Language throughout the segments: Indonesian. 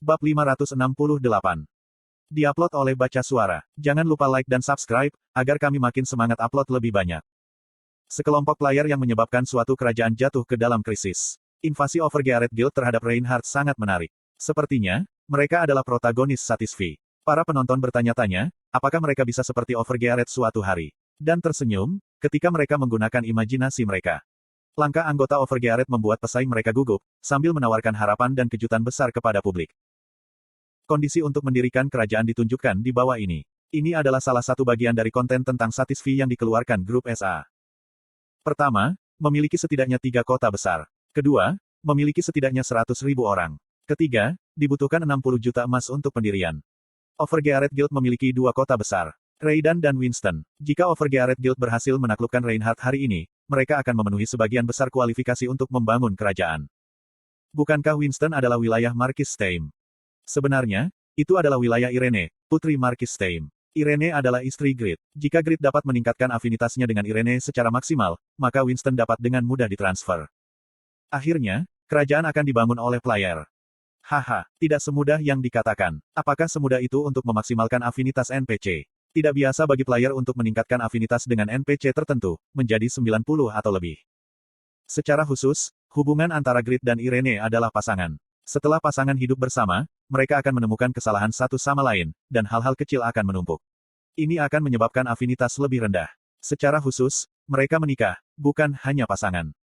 Bab 568. Diupload oleh Baca Suara. Jangan lupa like dan subscribe, agar kami makin semangat upload lebih banyak. Sekelompok player yang menyebabkan suatu kerajaan jatuh ke dalam krisis. Invasi Overgearet Guild terhadap Reinhardt sangat menarik. Sepertinya, mereka adalah protagonis Satisfy. Para penonton bertanya-tanya, apakah mereka bisa seperti Overgearet suatu hari? Dan tersenyum, ketika mereka menggunakan imajinasi mereka. Langkah anggota Overgearet membuat pesaing mereka gugup, sambil menawarkan harapan dan kejutan besar kepada publik. Kondisi untuk mendirikan kerajaan ditunjukkan di bawah ini. Ini adalah salah satu bagian dari konten tentang Satisfy yang dikeluarkan grup SA. Pertama, memiliki setidaknya 3 kota besar. Kedua, memiliki setidaknya 100.000 orang. Ketiga, dibutuhkan 60 juta emas untuk pendirian. Overgearet Guild memiliki 2 kota besar, Raiden dan Winston. Jika Overgearet Guild berhasil menaklukkan Reinhardt hari ini, mereka akan memenuhi sebagian besar kualifikasi untuk membangun kerajaan. Bukankah Winston adalah wilayah Marquis Steim? Sebenarnya, itu adalah wilayah Irene, putri Marquis Steim. Irene adalah istri Grid. Jika Grid dapat meningkatkan afinitasnya dengan Irene secara maksimal, maka Winston dapat dengan mudah ditransfer. Akhirnya, kerajaan akan dibangun oleh player. Haha, tidak semudah yang dikatakan. Apakah semudah itu untuk memaksimalkan afinitas NPC? Tidak biasa bagi player untuk meningkatkan afinitas dengan NPC tertentu, menjadi 90 atau lebih. Secara khusus, hubungan antara Grid dan Irene adalah pasangan. Setelah pasangan hidup bersama, mereka akan menemukan kesalahan satu sama lain, dan hal-hal kecil akan menumpuk. Ini akan menyebabkan afinitas lebih rendah. Secara khusus, mereka menikah, bukan hanya pasangan.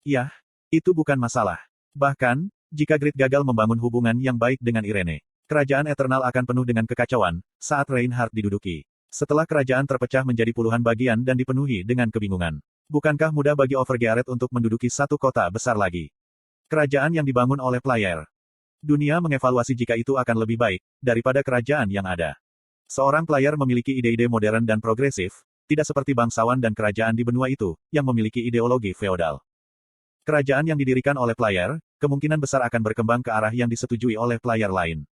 Yah, itu bukan masalah. Bahkan, jika Grid gagal membangun hubungan yang baik dengan Irene, kerajaan Eternal akan penuh dengan kekacauan, saat Reinhardt diduduki. Setelah kerajaan terpecah menjadi puluhan bagian dan dipenuhi dengan kebingungan. Bukankah mudah bagi Overgearet untuk menduduki satu kota besar lagi? Kerajaan yang dibangun oleh player. Dunia mengevaluasi jika itu akan lebih baik, daripada kerajaan yang ada. Seorang player memiliki ide-ide modern dan progresif, tidak seperti bangsawan dan kerajaan di benua itu, yang memiliki ideologi feodal. Kerajaan yang didirikan oleh player, kemungkinan besar akan berkembang ke arah yang disetujui oleh player lain.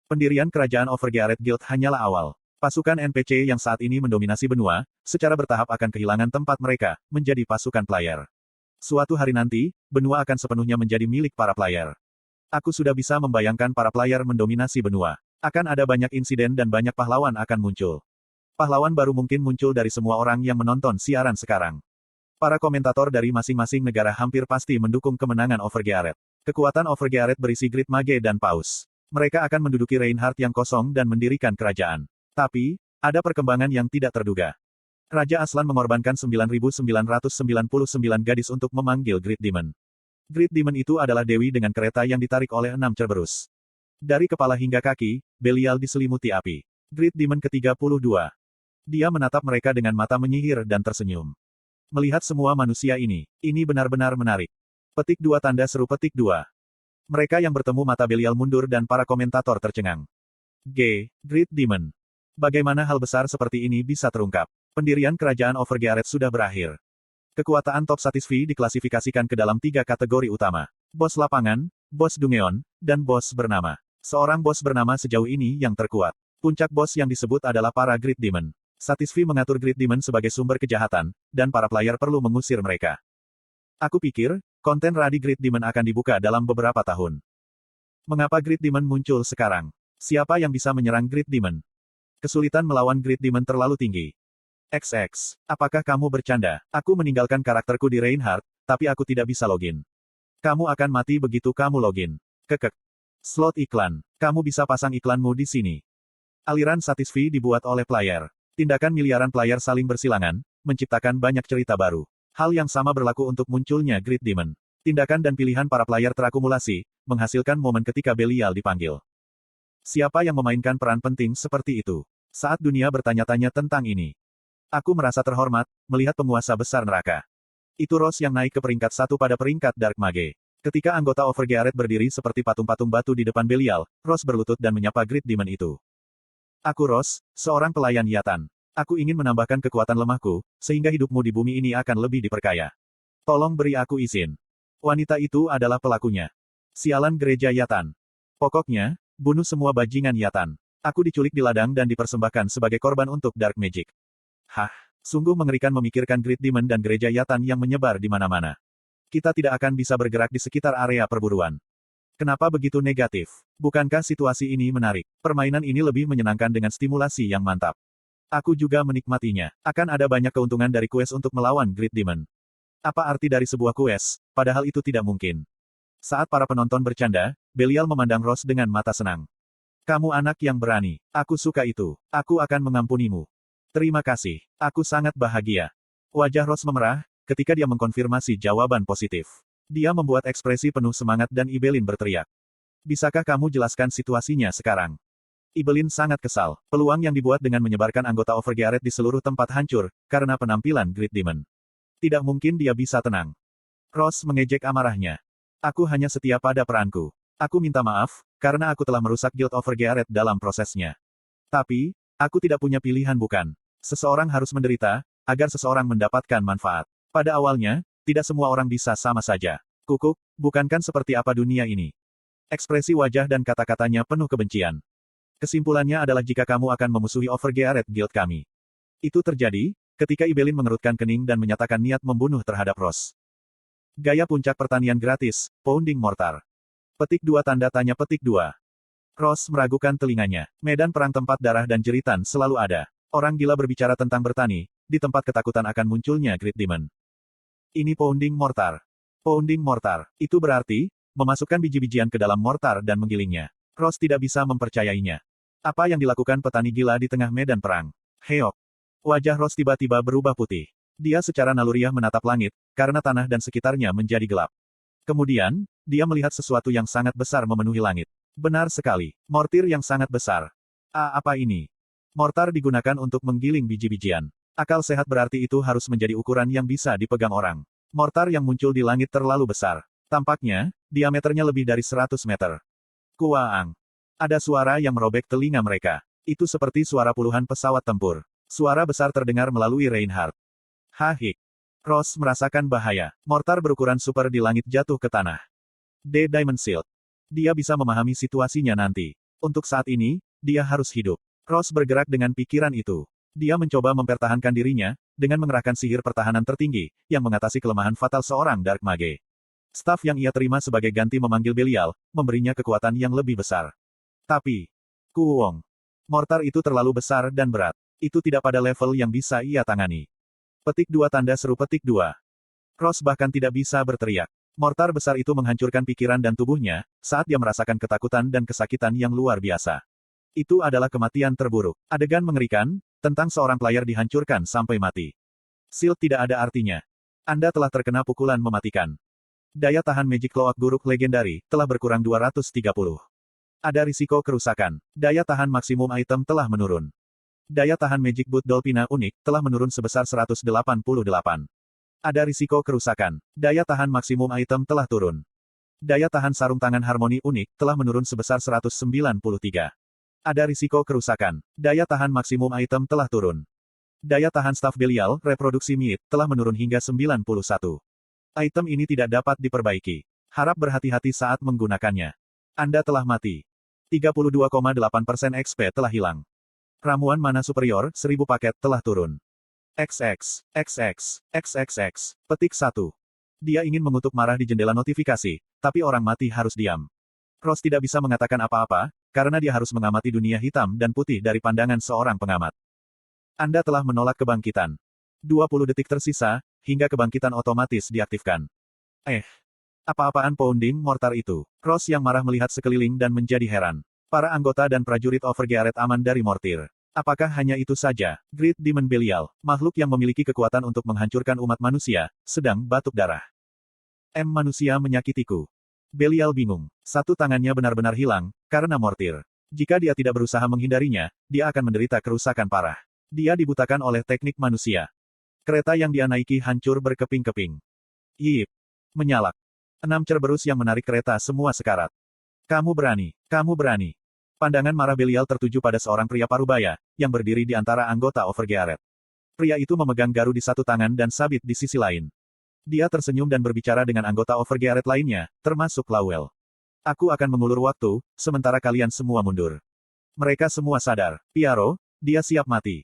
Pendirian kerajaan Overgearet Guild hanyalah awal. Pasukan NPC yang saat ini mendominasi benua, secara bertahap akan kehilangan tempat mereka, menjadi pasukan player. Suatu hari nanti, benua akan sepenuhnya menjadi milik para player. Aku sudah bisa membayangkan para player mendominasi benua. Akan ada banyak insiden dan banyak pahlawan akan muncul. Pahlawan baru mungkin muncul dari semua orang yang menonton siaran sekarang. Para komentator dari masing-masing negara hampir pasti mendukung kemenangan Overgearet. Kekuatan Overgearet berisi Grid Mage dan Paus. Mereka akan menduduki Reinhardt yang kosong dan mendirikan kerajaan. Tapi, ada perkembangan yang tidak terduga. Raja Aslan mengorbankan 9.999 gadis untuk memanggil Grid Demon. Grid Demon itu adalah dewi dengan kereta yang ditarik oleh 6 Cerberus. Dari kepala hingga kaki, Belial diselimuti api. Grid Demon ke-32. Dia menatap mereka dengan mata menyihir dan tersenyum. Melihat semua manusia ini benar-benar menarik. Petik 2 tanda seru petik 2. Mereka yang bertemu mata Belial mundur dan para komentator tercengang. Grid Demon. Bagaimana hal besar seperti ini bisa terungkap? Pendirian kerajaan Overgearet sudah berakhir. Kekuatan top Satisfy diklasifikasikan ke dalam 3 kategori utama. Bos lapangan, bos Dungeon, dan bos bernama. Seorang bos bernama sejauh ini yang terkuat. Puncak bos yang disebut adalah para Grid Demon. Satisfy mengatur Grid Demon sebagai sumber kejahatan, dan para player perlu mengusir mereka. Aku pikir, konten Radi Grid Demon akan dibuka dalam beberapa tahun. Mengapa Grid Demon muncul sekarang? Siapa yang bisa menyerang Grid Demon? Kesulitan melawan Grid Demon terlalu tinggi. XX. Apakah kamu bercanda? Aku meninggalkan karakterku di Reinhardt, tapi aku tidak bisa login. Kamu akan mati begitu kamu login. Kekek. Slot iklan. Kamu bisa pasang iklanmu di sini. Aliran Satisfy dibuat oleh player. Tindakan miliaran player saling bersilangan, menciptakan banyak cerita baru. Hal yang sama berlaku untuk munculnya Grid Demon. Tindakan dan pilihan para player terakumulasi, menghasilkan momen ketika Belial dipanggil. Siapa yang memainkan peran penting seperti itu? Saat dunia bertanya-tanya tentang ini. Aku merasa terhormat, melihat penguasa besar neraka. Itu Ross yang naik ke peringkat 1 pada peringkat Dark Mage. Ketika anggota Overgearet berdiri seperti patung-patung batu di depan Belial, Ross berlutut dan menyapa Grid Demon itu. Aku Ross, seorang pelayan Yatan. Aku ingin menambahkan kekuatan lemahku, sehingga hidupmu di bumi ini akan lebih diperkaya. Tolong beri aku izin. Wanita itu adalah pelakunya. Sialan gereja Yatan. Pokoknya, bunuh semua bajingan Yatan. Aku diculik di ladang dan dipersembahkan sebagai korban untuk Dark Magic. Hah, sungguh mengerikan memikirkan Grid Demon dan gereja Yatan yang menyebar di mana-mana. Kita tidak akan bisa bergerak di sekitar area perburuan. Kenapa begitu negatif? Bukankah situasi ini menarik? Permainan ini lebih menyenangkan dengan stimulasi yang mantap. Aku juga menikmatinya. Akan ada banyak keuntungan dari quest untuk melawan Great Demon. Apa arti dari sebuah quest, padahal itu tidak mungkin? Saat para penonton bercanda, Belial memandang Rose dengan mata senang. Kamu anak yang berani. Aku suka itu. Aku akan mengampunimu. Terima kasih. Aku sangat bahagia. Wajah Rose memerah, ketika dia mengkonfirmasi jawaban positif. Dia membuat ekspresi penuh semangat dan Ibelin berteriak. Bisakah kamu jelaskan situasinya sekarang? Ibelin sangat kesal. Peluang yang dibuat dengan menyebarkan anggota Overgearet di seluruh tempat hancur, karena penampilan Great Demon. Tidak mungkin dia bisa tenang. Rose mengejek amarahnya. Aku hanya setia pada peranku. Aku minta maaf, karena aku telah merusak Guild Overgearet dalam prosesnya. Tapi, aku tidak punya pilihan bukan? Seseorang harus menderita, agar seseorang mendapatkan manfaat. Pada awalnya, tidak semua orang bisa sama saja. Kukuk, bukankan seperti apa dunia ini? Ekspresi wajah dan kata-katanya penuh kebencian. Kesimpulannya adalah jika kamu akan memusuhi Overgearet Guild kami. Itu terjadi, ketika Ibelin mengerutkan kening dan menyatakan niat membunuh terhadap Rose. Gaya puncak pertanian gratis, Pounding Mortar. Petik 2 tanda tanya petik 2. Rose meragukan telinganya. Medan perang tempat darah dan jeritan selalu ada. Orang gila berbicara tentang bertani, di tempat ketakutan akan munculnya Great Demon. Ini Pounding Mortar. Pounding Mortar. Itu berarti, memasukkan biji-bijian ke dalam mortar dan menggilingnya. Rose tidak bisa mempercayainya. Apa yang dilakukan petani gila di tengah medan perang? Heok. Wajah Rose tiba-tiba berubah putih. Dia secara naluriah menatap langit, karena tanah dan sekitarnya menjadi gelap. Kemudian, dia melihat sesuatu yang sangat besar memenuhi langit. Benar sekali, mortir yang sangat besar. Apa ini? Mortar digunakan untuk menggiling biji-bijian. Akal sehat berarti itu harus menjadi ukuran yang bisa dipegang orang. Mortar yang muncul di langit terlalu besar. Tampaknya, diameternya lebih dari 100 meter. Kuaang. Ada suara yang merobek telinga mereka. Itu seperti suara puluhan pesawat tempur. Suara besar terdengar melalui Reinhardt. Hahik. Rose merasakan bahaya. Mortar berukuran super di langit jatuh ke tanah. Diamond Shield. Dia bisa memahami situasinya nanti. Untuk saat ini, dia harus hidup. Rose bergerak dengan pikiran itu. Dia mencoba mempertahankan dirinya, dengan mengerahkan sihir pertahanan tertinggi, yang mengatasi kelemahan fatal seorang Dark Mage. Staf yang ia terima sebagai ganti memanggil Belial, memberinya kekuatan yang lebih besar. Tapi, Kuwong. Mortar itu terlalu besar dan berat. Itu tidak pada level yang bisa ia tangani. Petik 2 tanda seru petik 2. Rose bahkan tidak bisa berteriak. Mortar besar itu menghancurkan pikiran dan tubuhnya, saat dia merasakan ketakutan dan kesakitan yang luar biasa. Itu adalah kematian terburuk. Adegan mengerikan, tentang seorang player dihancurkan sampai mati. Shield tidak ada artinya. Anda telah terkena pukulan mematikan. Daya tahan Magic Cloak Guruk Legendary, telah berkurang 230. Ada risiko kerusakan. Daya tahan maksimum item telah menurun. Daya tahan Magic Boot Dolpina unik, telah menurun sebesar 188. Ada risiko kerusakan. Daya tahan maksimum item telah turun. Daya tahan sarung tangan harmoni unik, telah menurun sebesar 193. Ada risiko kerusakan. Daya tahan maksimum item telah turun. Daya tahan staf Belial, reproduksi Meat, telah menurun hingga 91. Item ini tidak dapat diperbaiki. Harap berhati-hati saat menggunakannya. Anda telah mati. 32,8% XP telah hilang. Ramuan mana superior, 1000 paket telah turun. XXXXXXX. Petik 1. Dia ingin mengutuk marah di jendela notifikasi, tapi orang mati harus diam. Rose tidak bisa mengatakan apa-apa, karena dia harus mengamati dunia hitam dan putih dari pandangan seorang pengamat. Anda telah menolak kebangkitan. 20 detik tersisa, hingga kebangkitan otomatis diaktifkan. Apa-apaan Pounding Mortar itu? Rose yang marah melihat sekeliling dan menjadi heran. Para anggota dan prajurit Overgearet aman dari mortir. Apakah hanya itu saja? Great Demon Belial, makhluk yang memiliki kekuatan untuk menghancurkan umat manusia, sedang batuk darah. Manusia menyakitiku. Belial bingung. Satu tangannya benar-benar hilang, karena mortir. Jika dia tidak berusaha menghindarinya, dia akan menderita kerusakan parah. Dia dibutakan oleh teknik manusia. Kereta yang dia naiki hancur berkeping-keping. Yip. Menyalak. 6 Cerberus yang menarik kereta semua sekarat. Kamu berani. Kamu berani. Pandangan marah Belial tertuju pada seorang pria parubaya, yang berdiri di antara anggota Overgearet. Pria itu memegang garu di satu tangan dan sabit di sisi lain. Dia tersenyum dan berbicara dengan anggota Overgearet lainnya, termasuk Lawel. Aku akan mengulur waktu, sementara kalian semua mundur. Mereka semua sadar. Piaro, dia siap mati.